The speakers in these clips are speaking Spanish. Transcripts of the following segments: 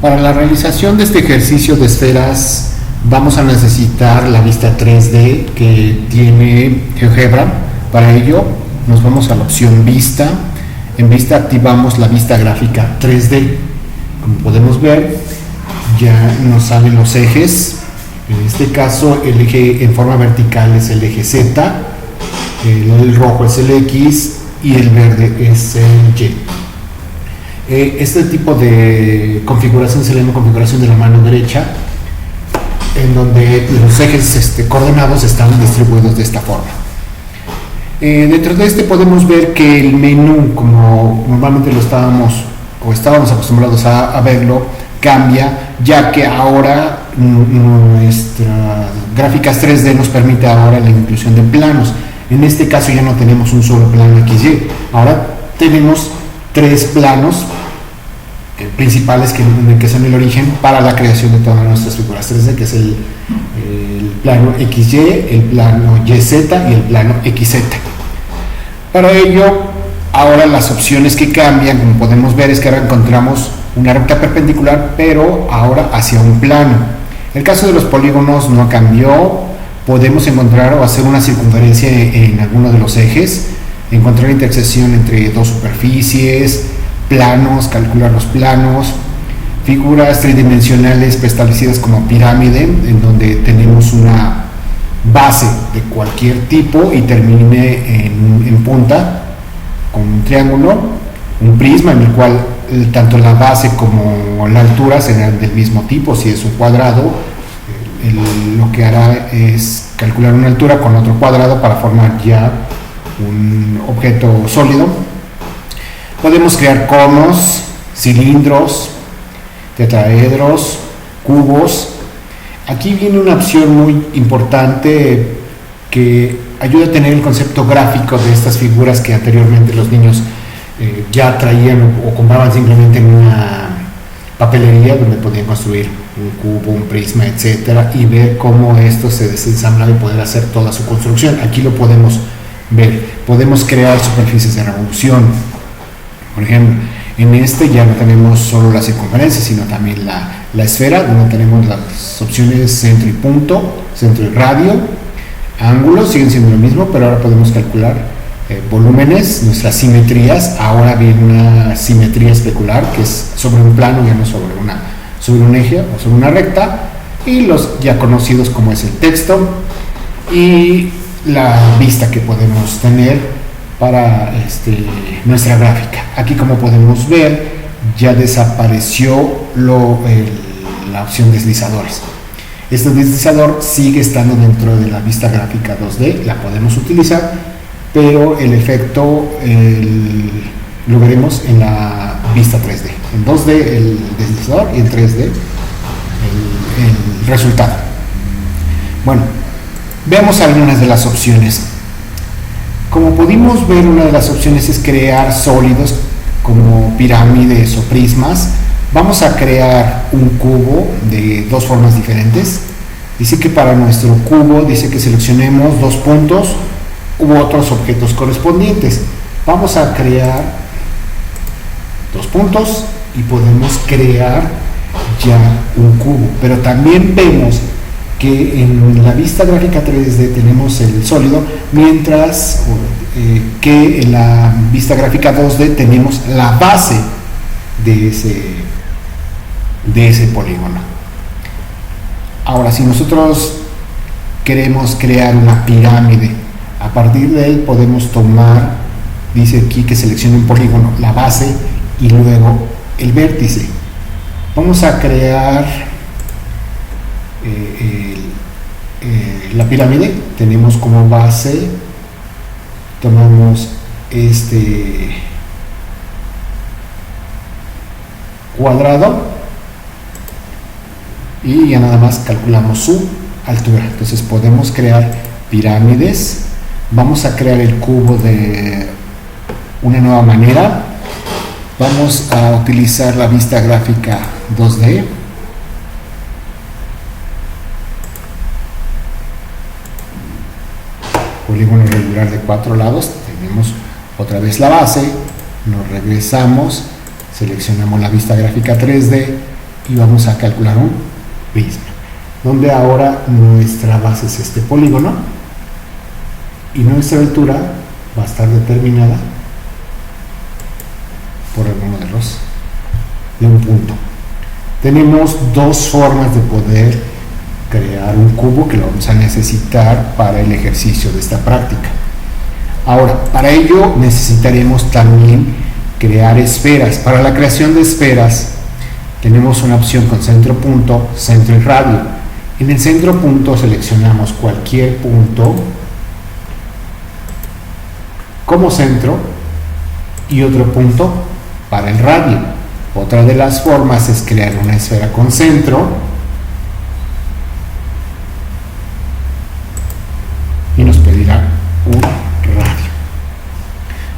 Para la realización de este ejercicio de esferas vamos a necesitar la vista 3D que tiene GeoGebra. Para ello nos vamos a la opción vista. En vista activamos la vista gráfica 3D. Como podemos ver, ya nos salen los ejes. En este caso el eje en forma vertical es el eje Z, el rojo es el X y el verde es el Y. Este tipo de configuración se llama configuración de la mano derecha, en donde los ejes coordenados están distribuidos de esta forma. Dentro de este podemos ver que el menú, como normalmente lo estábamos acostumbrados a verlo, cambia, ya que ahora nuestra gráficas 3D nos permite ahora la inclusión de planos. En este caso ya no tenemos un solo plano XY, ahora tenemos tres planos principales que son el origen para la creación de todas nuestras figuras 3D, que es el plano XY, el plano YZ y el plano XZ. Para ello, ahora las opciones que cambian, como podemos ver, es que ahora encontramos una recta perpendicular, pero ahora hacia un plano. El caso de los polígonos no cambió. Podemos encontrar o hacer una circunferencia en alguno de los ejes, encontrar intersección entre dos superficies, planos, calcular los planos, figuras tridimensionales preestablecidas como pirámide, en donde tenemos una base de cualquier tipo y termine en punta con un triángulo, un prisma en el cual tanto la base como la altura serán del mismo tipo. Si es un cuadrado, lo que hará es calcular una altura con otro cuadrado para formar ya un objeto sólido. Podemos crear conos, cilindros, tetraedros, cubos. Aquí viene una opción muy importante que ayuda a tener el concepto gráfico de estas figuras que anteriormente los niños ya traían o compraban simplemente en una papelería, donde podían construir un cubo, un prisma, etcétera, y ver cómo esto se desensambla y poder hacer toda su construcción. Aquí lo podemos ver. Podemos crear superficies de revolución. Por ejemplo, en este ya no tenemos solo la circunferencia, sino también la esfera, donde tenemos las opciones centro y punto, centro y radio, ángulos, siguen siendo lo mismo, pero ahora podemos calcular volúmenes, nuestras simetrías. Ahora viene una simetría especular, que es sobre un plano, ya no sobre un eje o sobre una recta, y los ya conocidos como es el texto y la vista que podemos tener para nuestra gráfica. Aquí, como podemos ver, ya desapareció la opción deslizadores. Este deslizador sigue estando dentro de la vista gráfica 2D, la podemos utilizar, pero el efecto lo veremos en la vista 3D. En 2D el deslizador y en 3D el resultado. Bueno, veamos algunas de las opciones. Como pudimos ver, una de las opciones es crear sólidos como pirámides o prismas. Vamos a crear un cubo de dos formas diferentes. Dice que para nuestro cubo, dice que seleccionemos dos puntos u otros objetos correspondientes. Vamos a crear dos puntos y podemos crear ya un cubo, pero también vemos que en la vista gráfica 3D tenemos el sólido, mientras que en la vista gráfica 2D tenemos la base de ese polígono. Ahora, si nosotros queremos crear una pirámide, a partir de él podemos tomar, dice aquí que seleccione un polígono, la base y luego el vértice. Vamos a crear la pirámide. Tenemos como base, tomamos este cuadrado y ya nada más calculamos su altura. Entonces podemos crear pirámides. Vamos a crear el cubo de una nueva manera. Vamos a utilizar la vista gráfica 2D. Polígono regular de 4 lados. Tenemos otra vez la base. Nos regresamos. Seleccionamos la vista gráfica 3D y vamos a calcular un prisma, donde ahora nuestra base es este polígono y nuestra altura va a estar determinada por alguno de un punto. Tenemos dos formas de poder crear un cubo que lo vamos a necesitar para el ejercicio de esta práctica. Ahora, para ello necesitaremos también crear esferas. Para la creación de esferas tenemos una opción con centro punto, centro y radio. En el centro punto seleccionamos cualquier punto como centro y otro punto para el radio. Otra de las formas es crear una esfera con centro y nos pedirá un radio.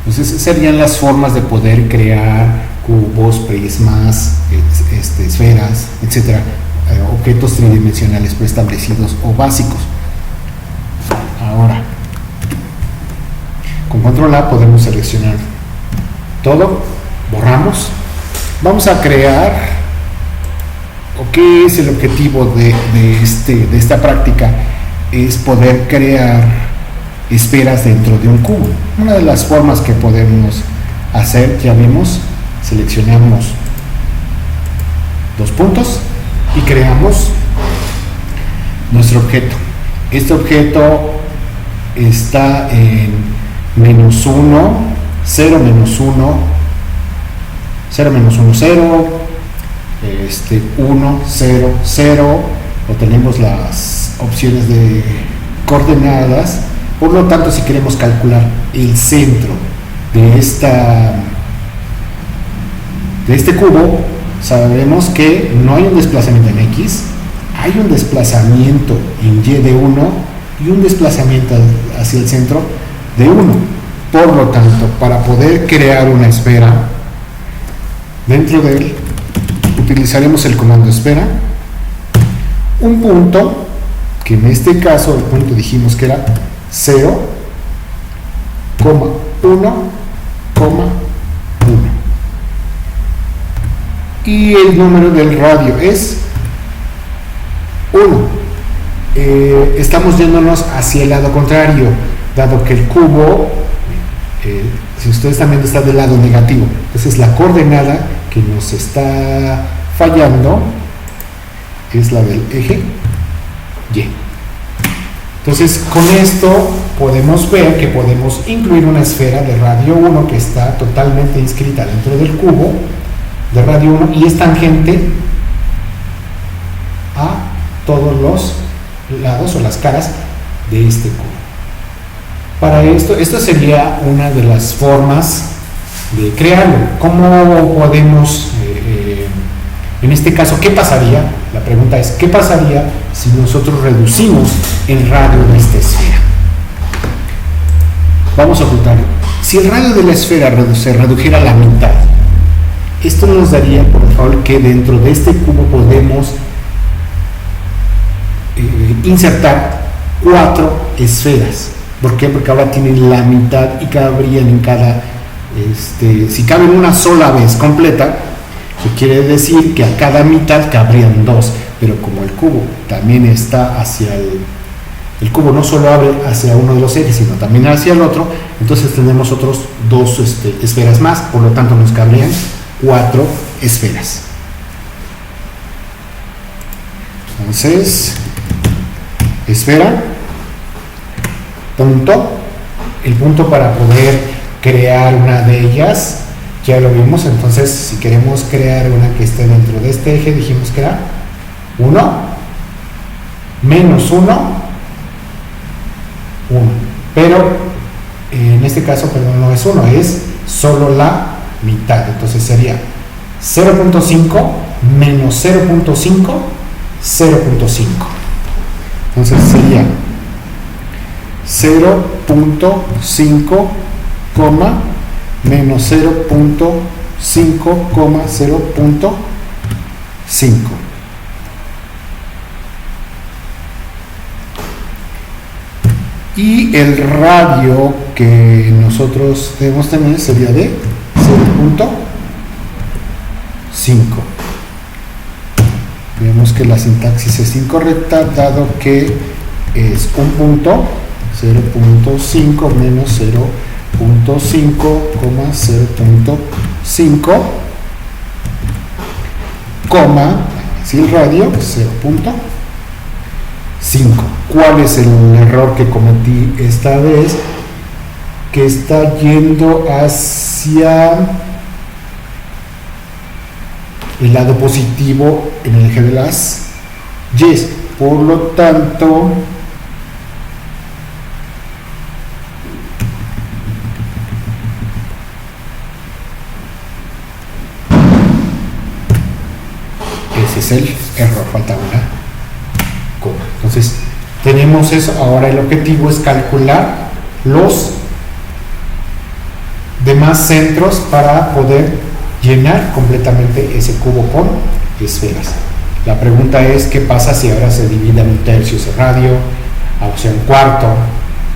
Entonces serían las formas de poder crear cubos, prismas, esferas, etcétera, objetos tridimensionales preestablecidos o básicos. Ahora, con control A podemos seleccionar todo, borramos. Vamos a crear, o qué es el objetivo de esta práctica, es poder crear esferas dentro de un cubo. Una de las formas que podemos hacer, ya vimos, seleccionamos dos puntos y creamos nuestro objeto. Este objeto está en menos 1, 0, menos 1, 0, menos 1, 0, 1, 0, 0, o tenemos las opciones de coordenadas. Por lo tanto, si queremos calcular el centro de este cubo, sabremos que no hay un desplazamiento en X, hay un desplazamiento en Y de 1 y un desplazamiento hacia el centro de 1. Por lo tanto, para poder crear una esfera, dentro de él utilizaremos el comando esfera, un punto, que en este caso el punto dijimos que era 0, 1, 1, y el número del radio es 1. Estamos yéndonos hacia el lado contrario, dado que el cubo, si ustedes también está del lado negativo, entonces la coordenada que nos está fallando es la del eje Y. Entonces, con esto podemos ver que podemos incluir una esfera de radio 1 que está totalmente inscrita dentro del cubo de radio 1 y es tangente a todos los lados o las caras de este cubo. Para esto, esta sería una de las formas de crearlo. ¿Cómo podemos, en este caso, qué pasaría? La pregunta es, ¿qué pasaría si nosotros reducimos el radio de esta esfera? Vamos a ocultarlo. Si el radio de la esfera se redujera a la mitad, esto nos daría, por favor, que dentro de este cubo podemos insertar 4 esferas. ¿Por qué? Porque ahora tienen la mitad y cabrían en cada, si caben una sola vez completa, eso quiere decir que a cada mitad cabrían 2, pero como el cubo también está hacia el cubo no solo abre hacia uno de los ejes, sino también hacia el otro, entonces tenemos otros 2 esferas más, por lo tanto nos cabrían 4 esferas. Entonces, esfera, punto, el punto para poder crear una de ellas, ya lo vimos. Entonces, si queremos crear una que esté dentro de este eje, dijimos que era 1, menos 1, 1, pero en este caso, perdón, no es 1, es solo la mitad, entonces sería 0.5 menos 0.5, 0.5, entonces sería 0.5, menos 0.5, 0.5. Y el radio que nosotros debemos tener sería de 0.5. Vemos que la sintaxis es incorrecta, dado que es un punto, 0.5 menos 0.5, 0.5, coma, si el radio, 0.5. ¿Cuál es el error que cometí esta vez? Que está yendo hacia el lado positivo en el eje de las Y. Por lo tanto, ese es el error, falta una coma. Entonces, tenemos eso. Ahora el objetivo es calcular los demás centros para poder llenar completamente ese cubo con esferas. La pregunta es, ¿qué pasa si ahora se divide en un tercio ese radio, o sea, un cuarto?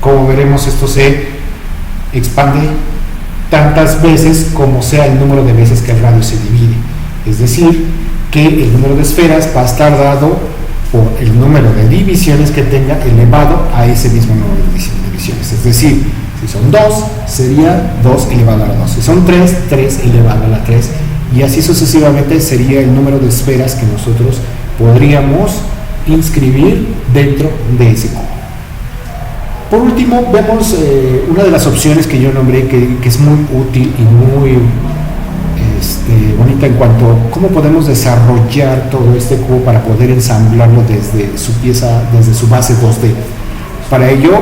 Como veremos, esto se expande tantas veces como sea el número de veces que el radio se divide. Es decir, que el número de esferas va a estar dado por el número de divisiones que tenga elevado a ese mismo número de divisiones. Es decir, si son 2, sería 2 elevado a la 2. Si son 3, 3 elevado a la 3. Y así sucesivamente sería el número de esferas que nosotros podríamos inscribir dentro de ese cubo. Por último, vemos una de las opciones que yo nombré que es muy útil y muy bonita en cuanto a cómo podemos desarrollar todo este cubo para poder ensamblarlo desde su pieza, desde su base 2D. Para ello,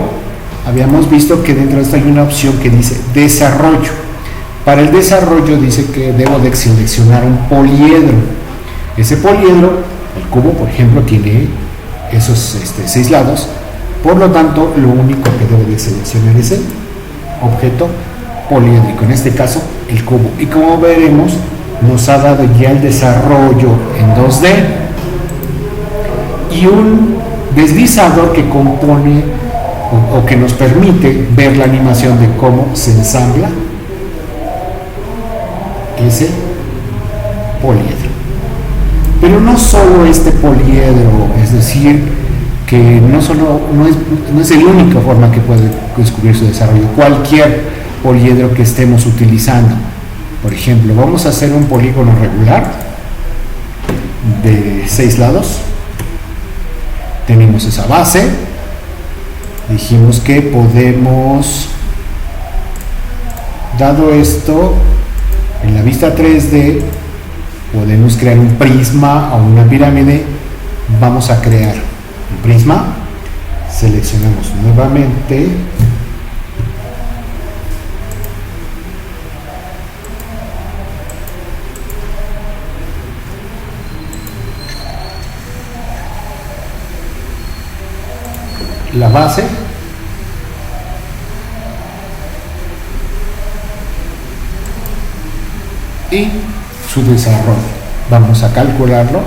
habíamos visto que dentro de esto hay una opción que dice desarrollo. Para el desarrollo dice que debo de seleccionar un poliedro. Ese poliedro, el cubo por ejemplo, tiene esos 6 lados. Por lo tanto, lo único que debo de seleccionar es el objeto poliédrico, en este caso el cubo. Y como veremos, nos ha dado ya el desarrollo en 2D y un deslizador que compone o que nos permite ver la animación de cómo se ensambla ese poliedro. Pero no solo este poliedro, es decir, que no es la única forma que puede descubrir su desarrollo. Cualquier poliedro que estemos utilizando, por ejemplo, vamos a hacer un polígono regular de 6 lados. Tenemos esa base. Dijimos que podemos, dado esto, en la vista 3D podemos crear un prisma o una pirámide. Vamos a crear un prisma, seleccionamos nuevamente la base y su desarrollo. Vamos a calcularlo.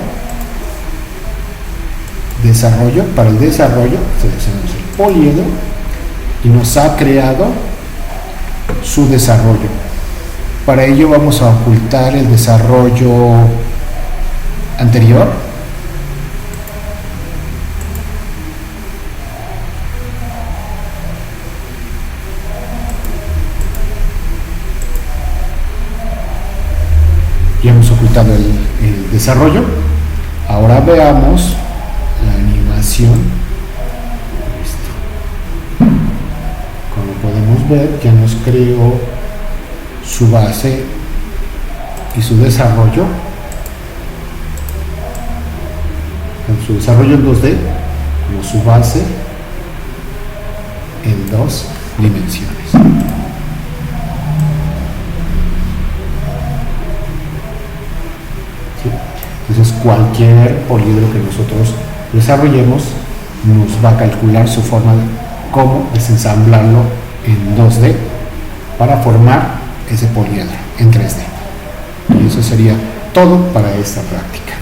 Desarrollo. Para el desarrollo seleccionamos el poliedro y nos ha creado su desarrollo. Para ello vamos a ocultar el desarrollo anterior. Ya hemos ocultado el desarrollo. Ahora veamos la animación. Como podemos ver, ya nos creó su base y su desarrollo. Con su desarrollo en 2D, como su base en 2 dimensiones. Entonces cualquier poliedro que nosotros desarrollemos nos va a calcular su forma de cómo desensamblarlo en 2D para formar ese poliedro en 3D. Y eso sería todo para esta práctica.